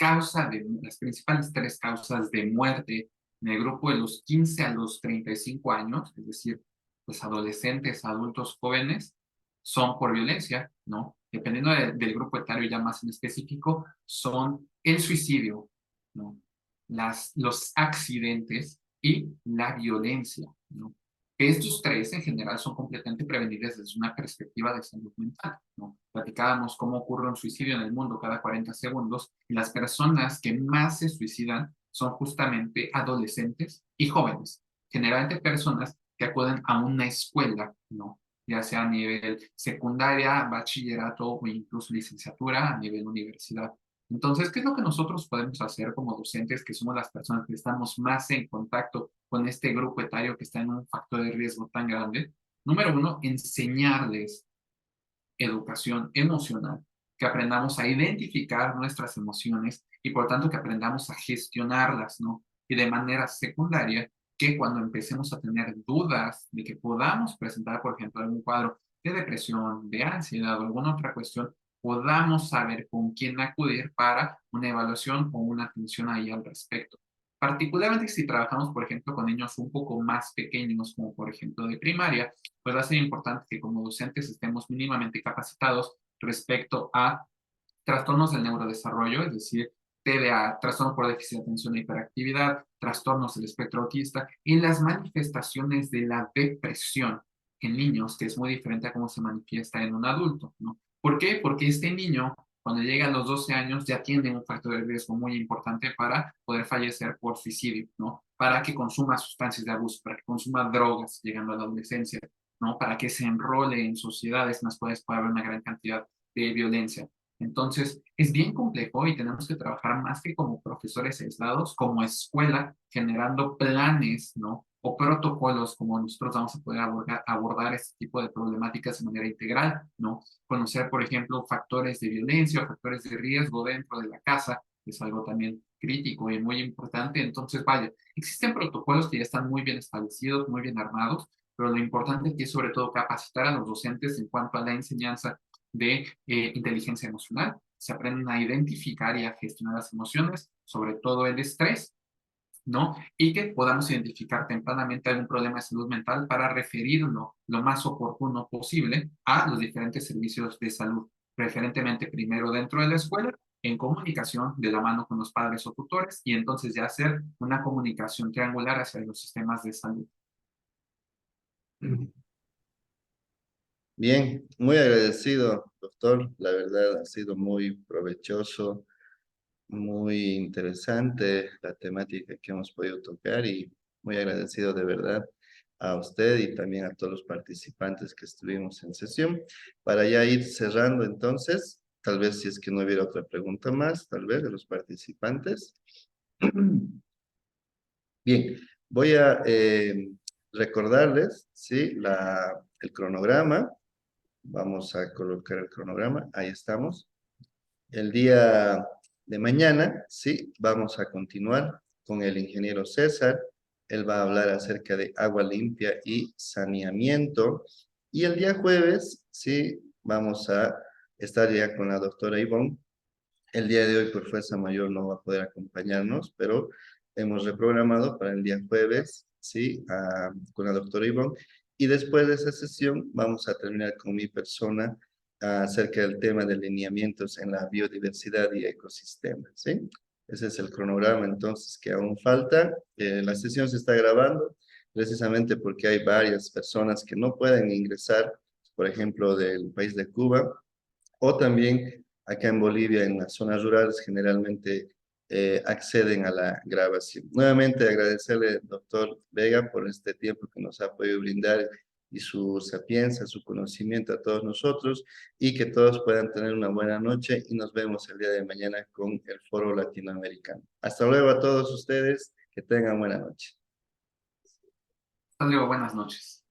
tres causas de muerte en el grupo de los 15 a los 35 años, es decir, pues adolescentes, adultos jóvenes, son por violencia, ¿no? Dependiendo del grupo etario ya más en específico, son el suicidio, ¿no? Los accidentes y la violencia, ¿no? Estos tres en general son completamente prevenibles desde una perspectiva de salud mental, ¿no? Platicábamos cómo ocurre un suicidio en el mundo cada 40 segundos y las personas que más se suicidan son justamente adolescentes y jóvenes, generalmente personas que acuden a una escuela, ¿no? Ya sea a nivel secundaria, bachillerato o incluso licenciatura a nivel universidad. Entonces, ¿qué es lo que nosotros podemos hacer como docentes, que somos las personas que estamos más en contacto con este grupo etario que está en un factor de riesgo tan grande? Número uno, enseñarles educación emocional, que aprendamos a identificar nuestras emociones y por tanto que aprendamos a gestionarlas, ¿no? Y de manera secundaria, que cuando empecemos a tener dudas de que podamos presentar, por ejemplo, algún cuadro de depresión, de ansiedad o alguna otra cuestión, podamos saber con quién acudir para una evaluación o una atención ahí al respecto. Particularmente si trabajamos, por ejemplo, con niños un poco más pequeños, como por ejemplo de primaria, pues va a ser importante que como docentes estemos mínimamente capacitados respecto a trastornos del neurodesarrollo, es decir, TDA, trastorno por déficit de atención e hiperactividad, trastornos del espectro autista y las manifestaciones de la depresión en niños, que es muy diferente a cómo se manifiesta en un adulto, ¿no? ¿Por qué? Porque este niño, cuando llega a los 12 años, ya tiene un factor de riesgo muy importante para poder fallecer por suicidio, ¿no? Para que consuma sustancias de abuso, para que consuma drogas llegando a la adolescencia, ¿no? Para que se enrole en sociedades en las cuales puede haber una gran cantidad de violencia. Entonces, es bien complejo y tenemos que trabajar más que como profesores aislados, como escuela, generando planes, ¿no? O protocolos, como nosotros vamos a poder abordar este tipo de problemáticas de manera integral, ¿no? Conocer, por ejemplo, factores de violencia o factores de riesgo dentro de la casa, que es algo también crítico y muy importante. Entonces, vaya, existen protocolos que ya están muy bien establecidos, muy bien armados, pero lo importante es sobre todo capacitar a los docentes en cuanto a la enseñanza de inteligencia emocional. Se aprenden a identificar y a gestionar las emociones, sobre todo el estrés, ¿no? Y que podamos identificar tempranamente algún problema de salud mental para referirlo lo más oportuno posible a los diferentes servicios de salud, preferentemente primero dentro de la escuela, en comunicación de la mano con los padres o tutores, y entonces ya hacer una comunicación triangular hacia los sistemas de salud. Bien, muy agradecido, doctor. La verdad ha sido muy provechoso, muy interesante la temática que hemos podido tocar y muy agradecido de verdad a usted y también a todos los participantes que estuvimos en sesión. Para ya ir cerrando entonces, tal vez si es que no hubiera otra pregunta más, tal vez de los participantes. Bien, voy a recordarles, ¿sí? El cronograma. Vamos a colocar el cronograma. Ahí estamos. El día de mañana, sí, vamos a continuar con el ingeniero César. Él va a hablar acerca de agua limpia y saneamiento. Y el día jueves, sí, vamos a estar ya con la doctora Ivonne. El día de hoy, por fuerza mayor, no va a poder acompañarnos, pero hemos reprogramado para el día jueves, sí, con la doctora Ivonne. Y después de esa sesión, vamos a terminar con mi persona acerca del tema de lineamientos en la biodiversidad y ecosistemas, ¿sí? Ese es el cronograma, entonces, que aún falta. La sesión se está grabando precisamente porque hay varias personas que no pueden ingresar, por ejemplo, del país de Cuba, o también acá en Bolivia, en las zonas rurales, generalmente acceden a la grabación. Nuevamente agradecerle, doctor Vega, por este tiempo que nos ha podido brindar y su sapiencia, su conocimiento a todos nosotros, y que todos puedan tener una buena noche y nos vemos el día de mañana con el Foro Latinoamericano. Hasta luego a todos ustedes, que tengan buena noche. Hasta luego, buenas noches.